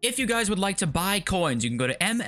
If you guys would like to buy coins, you can go to MMOXP.com.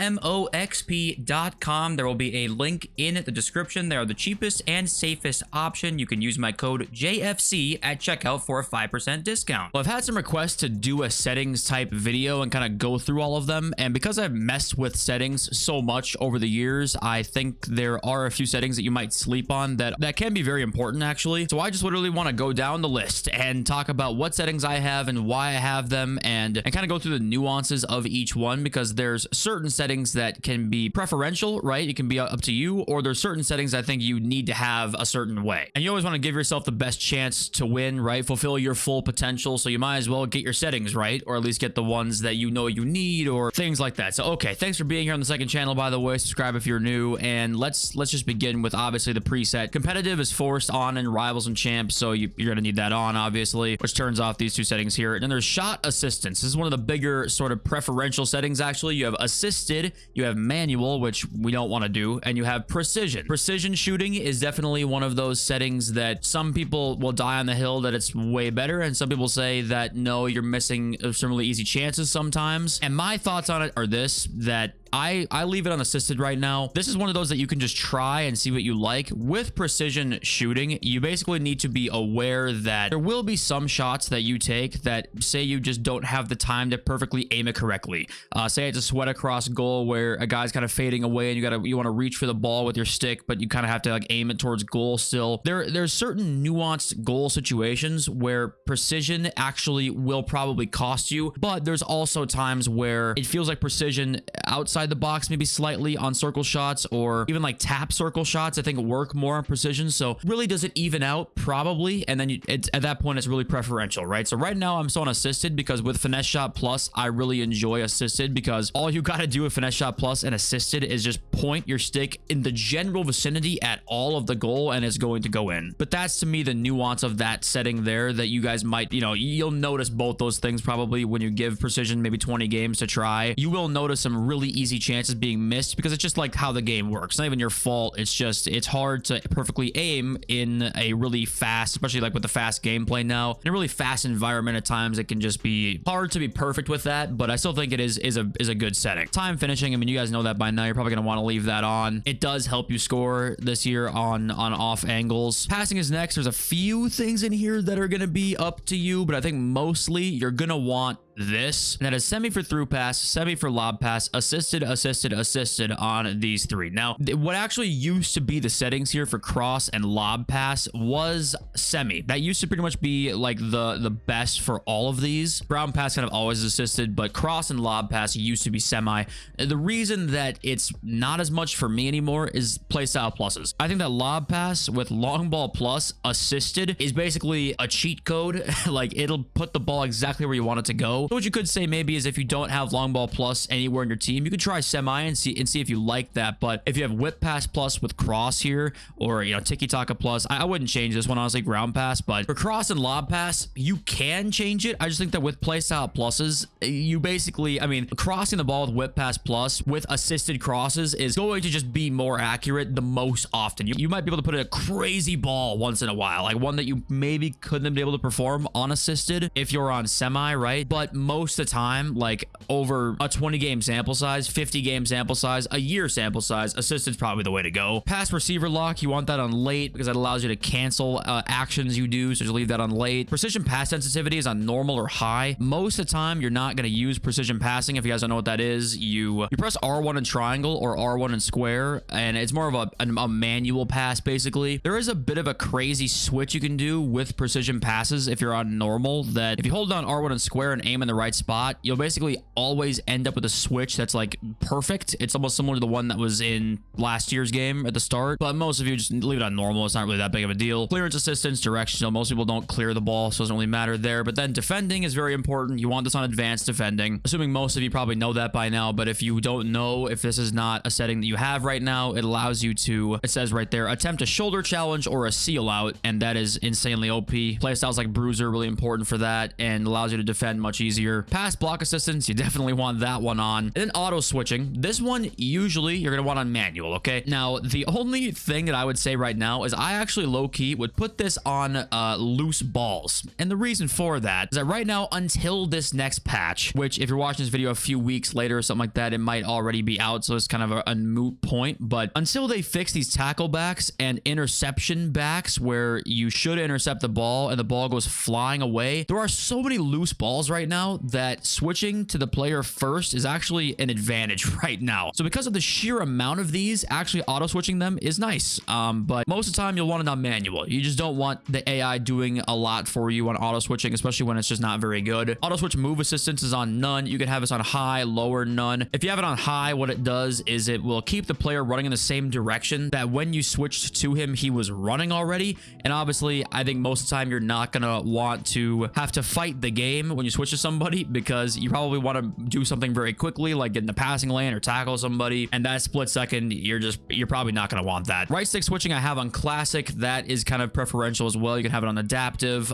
There will be a link in the description. They are the cheapest and safest option. You can use my code JFC at checkout for a 5% discount. Well, I've had some requests to do a settings type video and kind of go through all of them. And because I've messed with settings so much over the years, I think there are a few settings that you might sleep on that can be very important, actually. So I just literally want to go down the list and talk about what settings I have and why I have them and kind of go through the nuances of each one, because there's certain settings that can be preferential, right? It can be up to you, or there's certain settings I think you need to have a certain way. And you always want to give yourself the best chance to win, right? Fulfill your full potential. So you might as well get your settings right, or at least get the ones that you know you need, or things like that. So, okay, thanks for being here on the second channel, by the way. Subscribe if you're new, and let's just begin with obviously the preset. Competitive is forced on in Rivals and Champs, so you're gonna need that on, obviously, which turns off these two settings here. And then there's shot assistance. This is one of the bigger sort of preferential settings, actually. You have assisted, you have manual, which we don't want to do, and you have precision. Precision shooting is definitely one of those settings that some people will die on the hill that it's way better, and some people say that no, you're missing some really easy chances sometimes. And my thoughts on it are this, that I leave it unassisted right now. This is one of those that you can just try and see what you like. With precision shooting, you basically need to be aware that there will be some shots that you take that, say, you just don't have the time to perfectly aim it correctly. Say it's a sweat across goal where a guy's kind of fading away and you want to reach for the ball with your stick, but you kind of have to like aim it towards goal still. There's certain nuanced goal situations where precision actually will probably cost you, but there's also times where it feels like precision outside the box, maybe slightly on circle shots, or even like tap circle shots, I think work more on precision. So really, does it even out? Probably. And then at that point, it's really preferential, right? So right now I'm still on assisted, because with Finesse Shot Plus, I really enjoy assisted, because all you got to do with Finesse Shot Plus and assisted is just point your stick in the general vicinity at all of the goal, and it's going to go in. But that's, to me, the nuance of that setting there that you guys might, you'll notice both those things probably when you give precision maybe 20 games to try. You will notice some really easy chances being missed, because it's just like how the game works. It's not even your fault. It's hard to perfectly aim in a really fast, especially like with the fast gameplay now, in a really fast environment. At times it can just be hard to be perfect with that, but I still think it is a good setting. Time finishing, I mean, you guys know that by now. You're probably gonna want to leave that on. It does help you score this year on off angles. Passing is next. There's a few things in here that are gonna be up to you, but I think mostly you're gonna want this, and that is semi for through pass, semi for lob pass, assisted on these three. Now, what actually used to be the settings here for cross and lob pass was semi. That used to pretty much be like the best for all of these. Ground pass kind of always assisted, but cross and lob pass used to be semi. The reason that it's not as much for me anymore is playstyle pluses. I think that lob pass with long ball plus assisted is basically a cheat code. Like, it'll put the ball exactly where you want it to go. So what you could say maybe is, if you don't have long ball plus anywhere in your team, you could try semi and see if you like that. But if you have whip pass plus with cross here, or tiki taka plus, I wouldn't change this one, honestly. Ground pass. But for cross and lob pass, you can change it. I just think that with playstyle pluses, you basically, I mean, crossing the ball with whip pass plus with assisted crosses is going to just be more accurate the most often. You might be able to put in a crazy ball once in a while, like one that you maybe couldn't be able to perform on assisted if you're on semi, right? But most of the time, like over a 20 game sample size, 50 game sample size, a year sample size, assisted's probably the way to go. Pass receiver lock, you want that on late, because that allows you to cancel actions you do, so just leave that on late. Precision pass sensitivity is on normal or high. Most of the time, you're not going to use precision passing. If you guys don't know what that is, you press R1 in triangle or R1 in square, and it's more of a manual pass, basically. There is a bit of a crazy switch you can do with precision passes if you're on normal, that if you hold down R1 in square and aim in the right spot, you'll basically always end up with a switch that's like perfect. It's almost similar to the one that was in last year's game at the start, but most of you just leave it on normal. It's not really that big of a deal. Clearance assistance, directional. Most people don't clear the ball, so it doesn't really matter there. But then defending is very important. You want this on advanced defending, assuming most of you probably know that by now. But if you don't know, if this is not a setting that you have right now, it allows you to, it says right there, attempt a shoulder challenge or a seal out, and that is insanely OP. Playstyles like Bruiser, really important for that, and allows you to defend much easier. easier. Pass block assistance, you definitely want that one on. And then auto switching. This one, usually you're going to want on manual, okay? Now, the only thing that I would say right now is I actually low-key would put this on loose balls. And the reason for that is that right now, until this next patch, which if you're watching this video a few weeks later or something like that, it might already be out, so it's kind of a moot point. But until they fix these tackle backs and interception backs where you should intercept the ball and the ball goes flying away, there are so many loose balls right now that switching to the player first is actually an advantage right now. So because of the sheer amount of these, actually auto switching them is nice. But most of the time you'll want it on manual. You just don't want the AI doing a lot for you on auto switching, especially when it's just not very good. Auto switch move assistance is on none. You can have this on high, lower, none. If you have it on high, what it does is it will keep the player running in the same direction that when you switched to him, he was running already. And obviously, I think most of the time you're not going to want to have to fight the game when you switch to somebody, because you probably want to do something very quickly, like get in the passing lane or tackle somebody. And that split second, you're probably not going to want that. Right stick switching I have on classic. That is kind of preferential as well. You can have it on adaptive.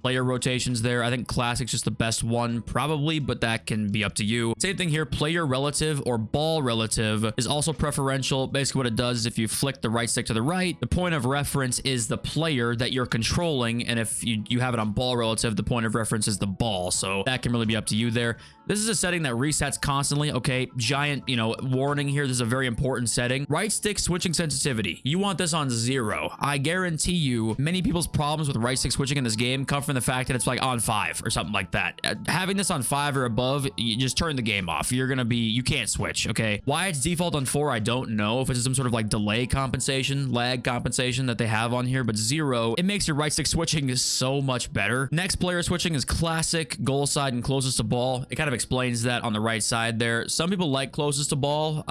Player rotations there. I think classic's just the best one probably, but that can be up to you. Same thing here. Player relative or ball relative is also preferential. Basically what it does is if you flick the right stick to the right, the point of reference is the player that you're controlling. And if you have it on ball relative, the point of reference is the ball. So that can really be up to you there. This is a setting that resets constantly. Okay, giant, warning here. This is a very important setting. Right stick switching sensitivity. You want this on 0. I guarantee you many people's problems with right stick switching in this game come from the fact that it's like on 5 or something like that. Having this on 5 or above, you just turn the game off. You can't switch, okay? Why it's default on 4, I don't know. If it's some sort of like delay compensation, lag compensation that they have on here, but 0, it makes your right stick switching so much better. Next player switching is classic, goal side and closest to ball. It kind of explains that on the right side there. Some people like closest to ball.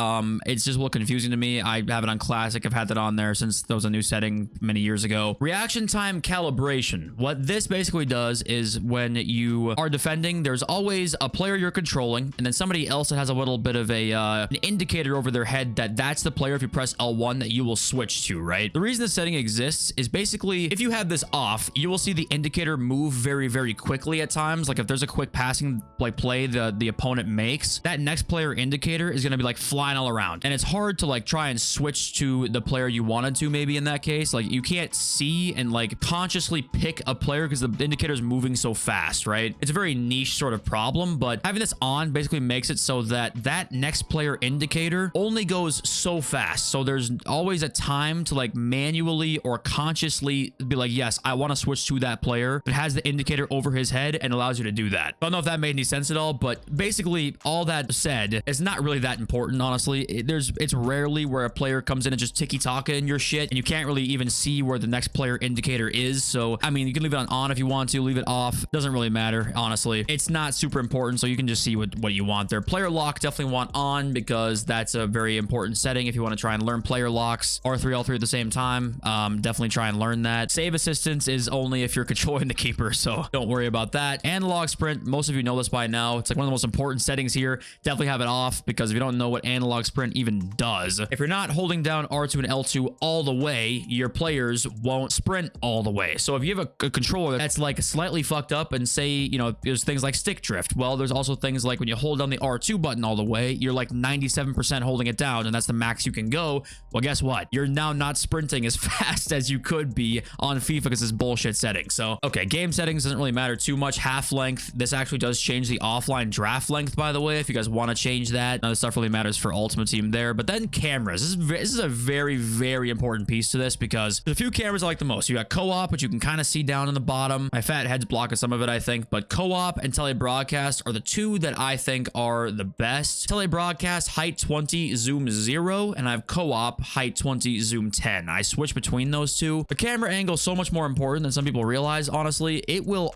It's just a little confusing to me. I have it on classic. I've had that on there since there was a new setting many years ago. Reaction time calibration. What this basically does is when you are defending, there's always a player you're controlling and then somebody else that has a little bit of an indicator over their head that that's the player if you press L1 that you will switch to, right? The reason this setting exists is basically if you have this off, you will see the indicator move very, very quickly at times. Like if there's a quick passing play the opponent makes, that next player indicator is going to be like flying all around. And it's hard to like try and switch to the player you wanted to maybe in that case. Like you can't see and like consciously pick a player because the indicator is moving so fast, right? It's a very niche sort of problem, but having this on basically makes it so that that next player indicator only goes so fast. So there's always a time to like manually or consciously be like, yes, I want to switch to that player. It has the indicator over his head and allows you to do that. I don't know if that made any sense at all, but basically all that said, it's not really that important, honestly. It's rarely where a player comes in and just ticky-taka your shit and you can't really even see where the next player indicator is. So I mean, you can leave it on if you want to, leave it off, doesn't really matter, honestly. It's not super important, so you can just see what you want there. Player lock definitely want on because that's a very important setting if you want to try and learn player locks. R3 L3 at the same time, definitely try and learn that. Save assistance is only if you're controlling the keeper, so don't worry about that. Analog sprint, most of you know this by now. It's like one of the most important settings here. Definitely have it off because if you don't know what analog sprint even does, if you're not holding down R2 and L2 all the way, your players won't sprint all the way. So if you have a controller that's like slightly fucked up and say, there's things like stick drift. Well, there's also things like when you hold down the R2 button all the way, you're like 97% holding it down and that's the max you can go. Well, guess what? You're now not sprinting as fast as you could be on FIFA because this bullshit setting. So, okay, game settings doesn't really matter too much. Half length. This actually does change the offline draft length, by the way, if you guys want to change that. None of the stuff really matters for Ultimate Team there. But then cameras. This is a very, very important piece to this because there's a few cameras I like the most. You got co-op, which you can kind of see down in the bottom. My fat head's blocking some of it, I think. But co-op and telebroadcast are the two that I think are the best. Telebroadcast, height 20, zoom 0. And I have co-op, height 20, zoom 10. I switch between those two. The camera angle is so much more important than some people realize, honestly. It will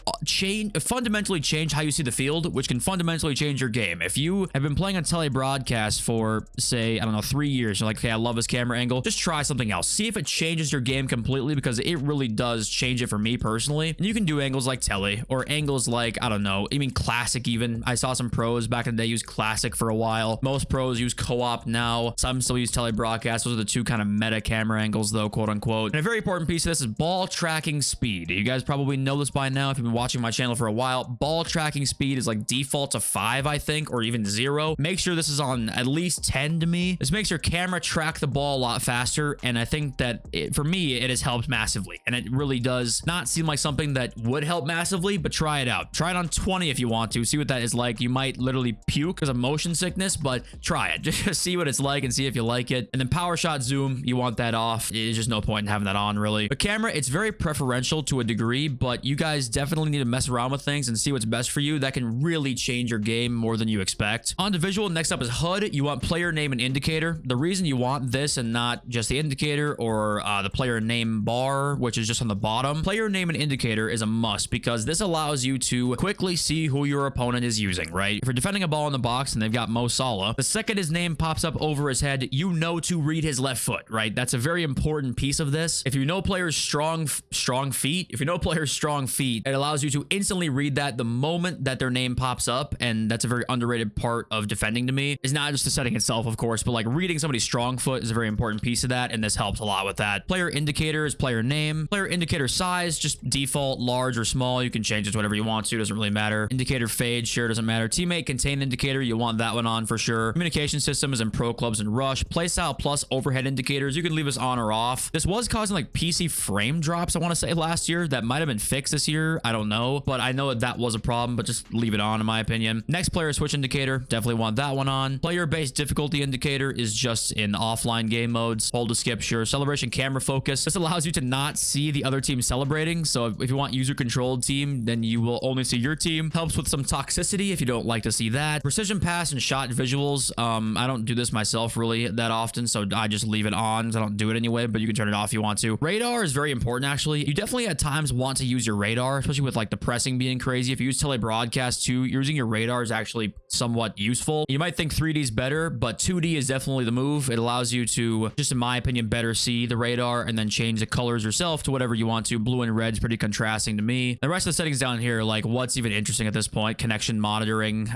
fundamentally change how you see the field, which can fundamentally change your game. If you have been playing on telebroadcast for, say, I don't know, 3 years, you're like, okay, I love this camera angle, just try something else. See if it changes your game completely, because it really does change it for me personally. And you can do angles like tele, or angles like, I don't know, even classic even. I saw some pros back in the day use classic for a while. Most pros use co-op now. Some still use telebroadcast. Those are the two kind of meta camera angles though, quote unquote. And a very important piece of this is ball tracking speed. You guys probably know this by now if you've been watching my channel for a while. Ball tracking speed is like default to 5, I think, or even 0. Make sure this is on at least 10 to me. This makes your camera track the ball a lot faster, and I think that for me, it has helped massively. And it really does not seem like something that would help massively, but try it out. Try it on 20 if you want to. See what that is like. You might literally puke because of motion sickness, but try it. Just see what it's like and see if you like it. And then power shot zoom, you want that off. There's just no point in having that on, really. The camera, it's very preferential to a degree, but you guys definitely need to mess around with things and see what's best for you. That can really change your game more than you expect. On to visual, next up is HUD. You want player name and indicator. The reason you want this and not just the indicator or the player name bar, which is just on the bottom, player name and indicator is a must, because this allows you to quickly see who your opponent is using, right? If you're defending a ball in the box and they've got Mo Salah, the second his name pops up over his head, you know to read his left foot, right? That's a very important piece of this. If you know players' strong feet, it allows you to instantly read that the moment that their name pops up, and that's a very underrated part of defending to me. Is not just the setting itself, of course, but like reading somebody's strong foot is a very important piece of that, and this helps a lot with that. Player indicator is player name. Player indicator size, just default large or small. You can change it to whatever you want to, doesn't really matter. Indicator fade, sure, doesn't matter. Teammate contain indicator, you want that one on for sure. Communication system is in pro clubs and rush. Playstyle plus overhead indicators, you can leave this on or off. This was causing like PC frame drops, I want to say, last year. That might have been fixed this year, I don't know, but I know that was a problem, but just leave it on in my opinion. Next, player switch indicator, definitely want that one on. Player based difficulty indicator is just in offline game modes. Hold to skip, sure. Celebration camera focus, this allows you to not see the other team celebrating, so if you want user controlled team, then you will only see your team. Helps with some toxicity if you don't like to see that. Precision pass and shot visuals, I don't do this myself really that often, so I just leave it on. I don't do it anyway, but you can turn it off if you want to. Radar is very important actually. You definitely at times want to use your radar, especially with like the pressing being crazy. If you use telebroadcast too, using your radar is actually somewhat useful. You might think 3D is better, but 2D is definitely the move. It allows you to, just in my opinion, better see the radar and then change the colors yourself to whatever you want to. Blue and red's pretty contrasting to me. The rest of the settings down here, like what's even interesting at this point, connection monitoring,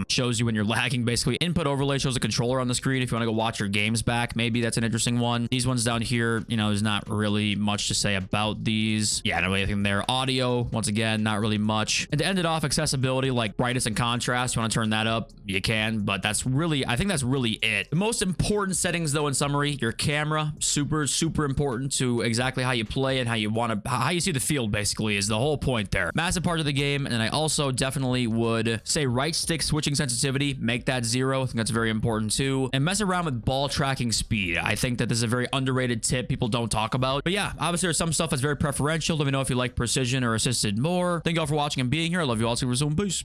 shows you when you're lagging basically. Input overlay shows the controller on the screen if you want to go watch your games back. Maybe that's an interesting one. These ones down here, you know, there's not really much to say about these. Yeah, no anything there. Audio, once again, not really much. And to end it off, accessibility, like brightness and contrast, you want to turn that up, you can, but that's really, I think that's really it. The most important settings though, in summary, your camera, super important to exactly how you play and how you see the field basically is the whole point there. Massive part of the game. And I also definitely would say right stick switching sensitivity, make that 0. I think that's very important too. And mess around with ball tracking speed. I think that this is a very underrated tip people don't talk about. But yeah, obviously there's some stuff that's very preferential. Let me know if you like precision or assisted more. Thank you all for watching and being here. I love you all. See you soon. Peace.